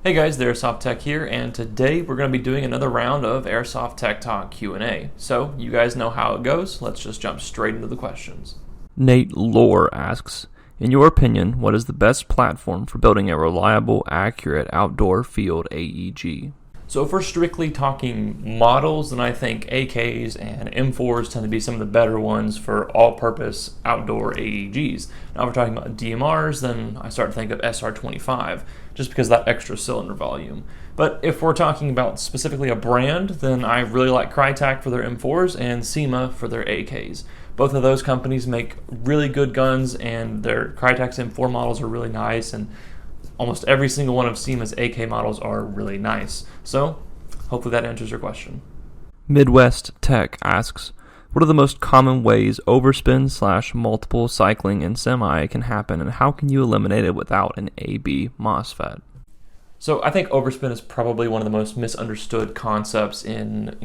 Hey guys, the Airsoft Tech here, and today we're going to be doing another round of Airsoft Tech Talk Q&A. So, you guys know how it goes. Let's just jump straight into the questions. Nate Lore asks, in your opinion, what is the best platform for building a reliable, accurate outdoor field AEG? So if we're strictly talking models, then I think AKs and M4s tend to be some of the better ones for all-purpose outdoor AEGs. Now if we're talking about DMRs, then I start to think of SR25, just because of that extra cylinder volume. But if we're talking about specifically a brand, then I really like Crytac for their M4s and SEMA for their AKs. Both of those companies make really good guns, and their Crytac's M4 models are really nice, and almost every single one of SEMA's AK models are really nice. So, hopefully that answers your question. Midwest Tech asks, what are the most common ways overspin / multiple cycling in semi can happen, and how can you eliminate it without an AB MOSFET? So I think overspin is probably one of the most misunderstood concepts in,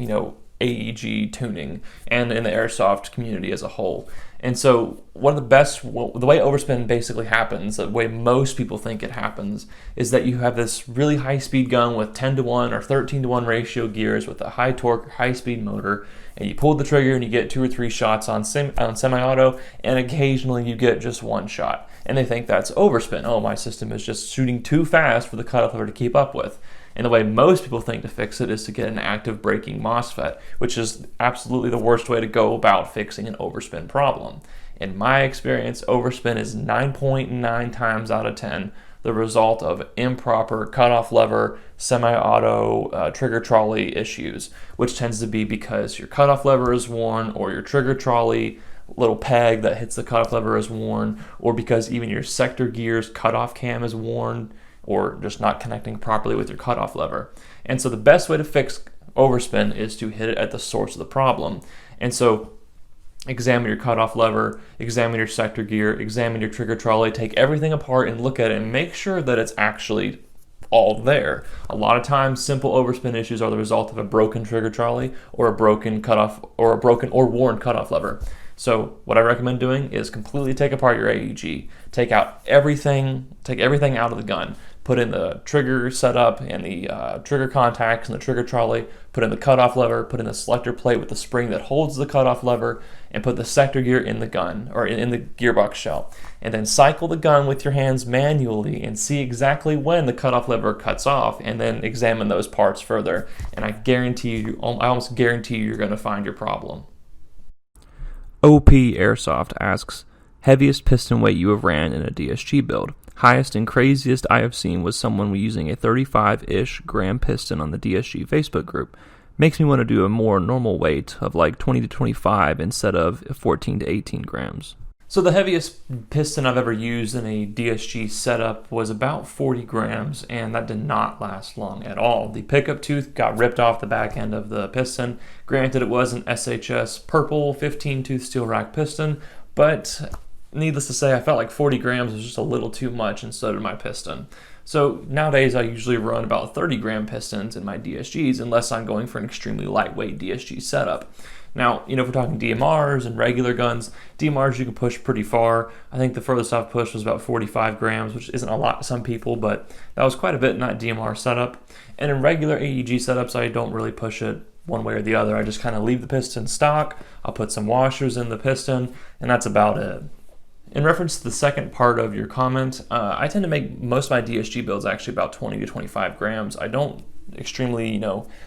AEG tuning and in the airsoft community as a whole. And so the way overspin basically happens, the way most people think it happens, is that you have this really high speed gun with 10-to-1 or 13-to-1 ratio gears with a high torque, high speed motor, and you pull the trigger and you get 2 or 3 shots on semi-auto, and occasionally you get just 1 shot. And they think that's overspin. Oh, my system is just shooting too fast for the cutoff lever to keep up with. And the way most people think to fix it is to get an active braking MOSFET, which is absolutely the worst way to go about fixing an overspin problem. In my experience, overspin is 9.9 times out of 10 the result of improper cutoff lever, semi-auto, trigger trolley issues, which tends to be because your cutoff lever is worn, or your trigger trolley little peg that hits the cutoff lever is worn, or because even your sector gear's cutoff cam is worn, or just not connecting properly with your cutoff lever. And so the best way to fix overspin is to hit it at the source of the problem. And so examine your cutoff lever, examine your sector gear, examine your trigger trolley, take everything apart and look at it and make sure that it's actually all there. A lot of times simple overspin issues are the result of a broken trigger trolley or a broken cutoff or a broken or worn cutoff lever. So what I recommend doing is completely take apart your AEG, take everything out of the gun, put in the trigger setup and the trigger contacts and the trigger trolley, put in the cutoff lever, put in the selector plate with the spring that holds the cutoff lever, and put the sector gear in the gun, or in the gearbox shell. And then cycle the gun with your hands manually and see exactly when the cutoff lever cuts off, and then examine those parts further. And I almost guarantee you're going to find your problem. OP Airsoft asks, heaviest piston weight you have ran in a DSG build. Highest and craziest I have seen was someone using a 35-ish gram piston on the DSG Facebook group. Makes me want to do a more normal weight of like 20 to 25 instead of 14 to 18 grams. So the heaviest piston I've ever used in a DSG setup was about 40 grams, and that did not last long at all. The pickup tooth got ripped off the back end of the piston. Granted, it was an SHS purple 15-tooth steel rack piston, but needless to say, I felt like 40 grams was just a little too much, and so did my piston. So nowadays, I usually run about 30-gram pistons in my DSGs, unless I'm going for an extremely lightweight DSG setup. Now, if we're talking DMRs and regular guns, DMRs you can push pretty far. I think the furthest I've pushed was about 45 grams, which isn't a lot to some people, but that was quite a bit in that DMR setup. And in regular AEG setups, I don't really push it one way or the other. I just kind of leave the piston stock, I'll put some washers in the piston, and that's about it. In reference to the second part of your comment, I tend to make most of my DSG builds actually about 20 to 25 grams. I don't extremely,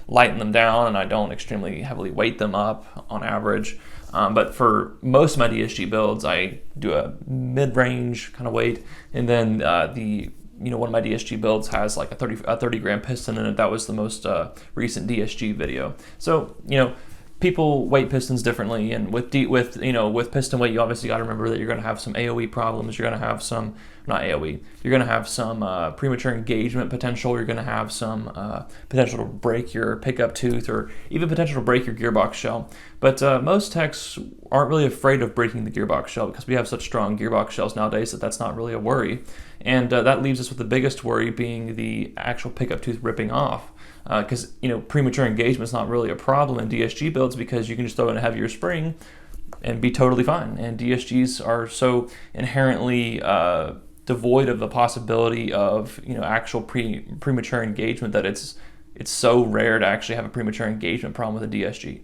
lighten them down, and I don't extremely heavily weight them up on average. But for most of my DSG builds, I do a mid-range kind of weight, and then one of my DSG builds has like a 30 gram piston in it. That was the most recent DSG video. So, people weight pistons differently, and with piston weight, you obviously got to remember that you're going to have some AOE problems. You're going to have some, not AOE. You're going to have some premature engagement potential. You're going to have some potential to break your pickup tooth, or even potential to break your gearbox shell. But most techs aren't really afraid of breaking the gearbox shell because we have such strong gearbox shells nowadays that that's not really a worry. And that leaves us with the biggest worry being the actual pickup tooth ripping off. Because premature engagement is not really a problem in DSG builds, because you can just throw in a heavier spring and be totally fine. And DSGs are so inherently devoid of the possibility of actual premature engagement that it's so rare to actually have a premature engagement problem with a DSG.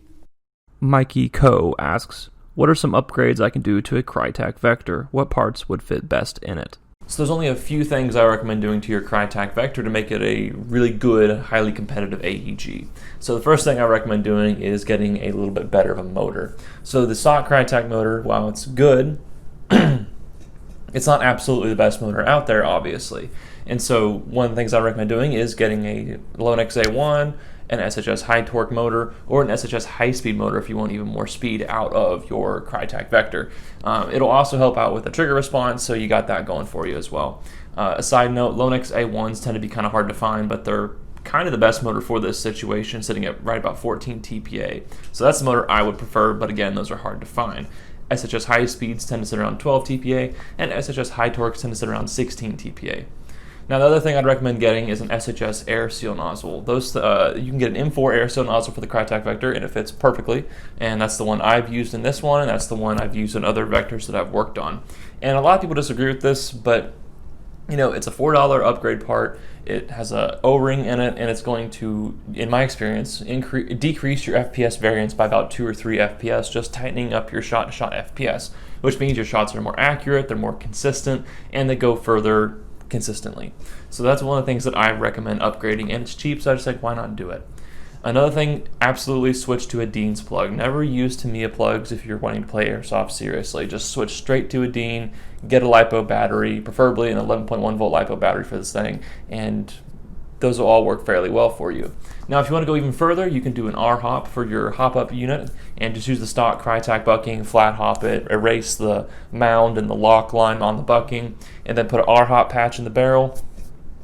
Mikey Coe asks, what are some upgrades I can do to a Crytac Vector? What parts would fit best in it? So there's only a few things I recommend doing to your Crytac Vector to make it a really good, highly competitive AEG. So the first thing I recommend doing is getting a little bit better of a motor. So the stock Crytac motor, while it's good, it's not absolutely the best motor out there, obviously. And so one of the things I recommend doing is getting a Lonex A1, an SHS high torque motor, or an SHS high speed motor if you want even more speed out of your Crytac Vector. It'll also help out with the trigger response, so you got that going for you as well. A side note, Lonex A1s tend to be kind of hard to find, but they're kind of the best motor for this situation, sitting at right about 14 TPA. So that's the motor I would prefer, but again, those are hard to find. SHS high speeds tend to sit around 12 TPA, and SHS high torques tend to sit around 16 TPA. Now, the other thing I'd recommend getting is an SHS air seal nozzle. Those you can get an M4 air seal nozzle for the Crytac Vector, and it fits perfectly. And that's the one I've used in this one, and that's the one I've used in other Vectors that I've worked on. And a lot of people disagree with this, but it's a $4 upgrade part. It has a O-ring in it, and it's going to, in my experience, decrease your FPS variance by about 2 or 3 FPS, just tightening up your shot-to-shot FPS, which means your shots are more accurate, they're more consistent, and they go further consistently. So that's one of the things that I recommend upgrading, and it's cheap, so I just like, why not do it? Another thing, absolutely switch to a Dean's plug. Never use Tamiya plugs if you're wanting to play Airsoft seriously. Just switch straight to a Dean, get a LiPo battery, preferably an 11.1 volt LiPo battery for this thing, and those will all work fairly well for you. Now, if you want to go even further, you can do an R-hop for your hop-up unit and just use the stock Crytac bucking, flat hop it, erase the mound and the lock line on the bucking, and then put an R-hop patch in the barrel,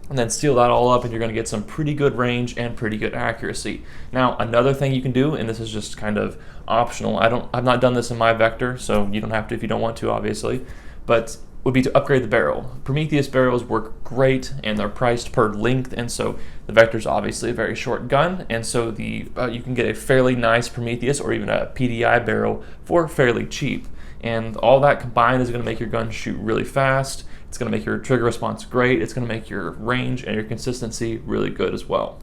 and then seal that all up, and you're going to get some pretty good range and pretty good accuracy. Now, another thing you can do, and this is just kind of optional, I've not done this in my Vector, so you don't have to if you don't want to, obviously, but would be to upgrade the barrel. Prometheus barrels work great, and they're priced per length, and so the Vector's obviously a very short gun, and so you can get a fairly nice Prometheus or even a PDI barrel for fairly cheap. And all that combined is going to make your gun shoot really fast. It's going to make your trigger response great. It's going to make your range and your consistency really good as well.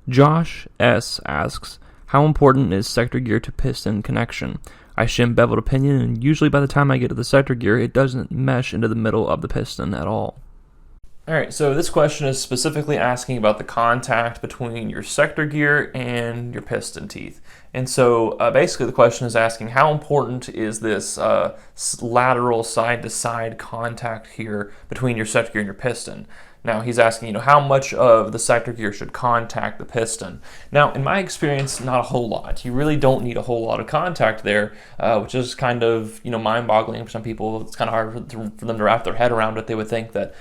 Josh S. asks, how important is sector gear to piston connection? I shim beveled a pinion, and usually by the time I get to the sector gear, it doesn't mesh into the middle of the piston at all. Alright, so this question is specifically asking about the contact between your sector gear and your piston teeth. And so basically the question is asking how important is this lateral side-to-side contact here between your sector gear and your piston. Now he's asking, how much of the sector gear should contact the piston. Now, in my experience, not a whole lot. You really don't need a whole lot of contact there, which is kind of, mind-boggling for some people. It's kind of hard for them to wrap their head around it. They would think that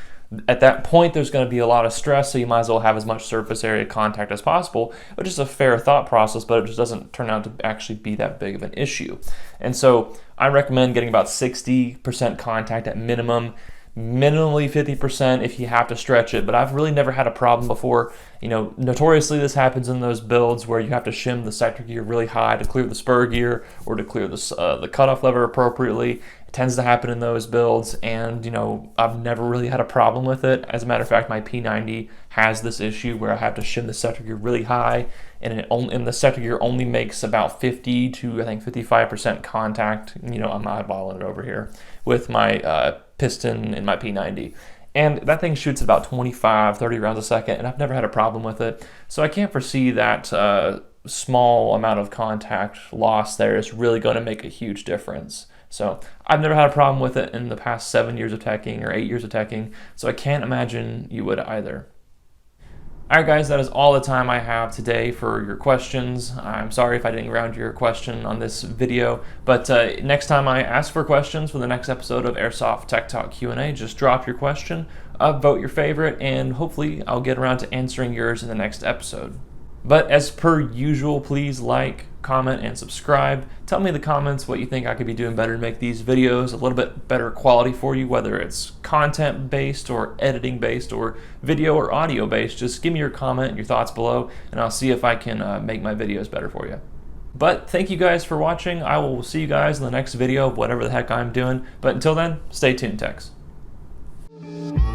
at that point there's going to be a lot of stress, so you might as well have as much surface area contact as possible, which is a fair thought process, but it just doesn't turn out to actually be that big of an issue. And so I recommend getting about 60% contact at minimum, minimally 50% if you have to stretch it, but I've really never had a problem before. Notoriously this happens in those builds where you have to shim the sector gear really high to clear the spur gear or to clear the cutoff lever appropriately. It tends to happen in those builds, and I've never really had a problem with it. As a matter of fact, my P90 has this issue where I have to shim the sector gear really high, and the sector gear only makes about 50 to I think 55% contact. I'm eyeballing it over here with my piston in my P90. And that thing shoots about 25, 30 rounds a second, and I've never had a problem with it. So I can't foresee that small amount of contact loss there is really going to make a huge difference. So I've never had a problem with it in the past 7 years of teching or 8 years of teching, so I can't imagine you would either. Alright guys, that is all the time I have today for your questions. I'm sorry if I didn't round your question on this video, but next time I ask for questions for the next episode of Airsoft Tech Talk Q&A, just drop your question, vote your favorite, and hopefully I'll get around to answering yours in the next episode. But as per usual, please like, comment, and subscribe. Tell me in the comments what you think I could be doing better to make these videos a little bit better quality for you, whether it's content based or editing based or video or audio based. Just give me your comment and your thoughts below, and I'll see if I can make my videos better for you. But thank you guys for watching. I will see you guys in the next video of whatever the heck I'm doing. But until then, stay tuned, techs. you.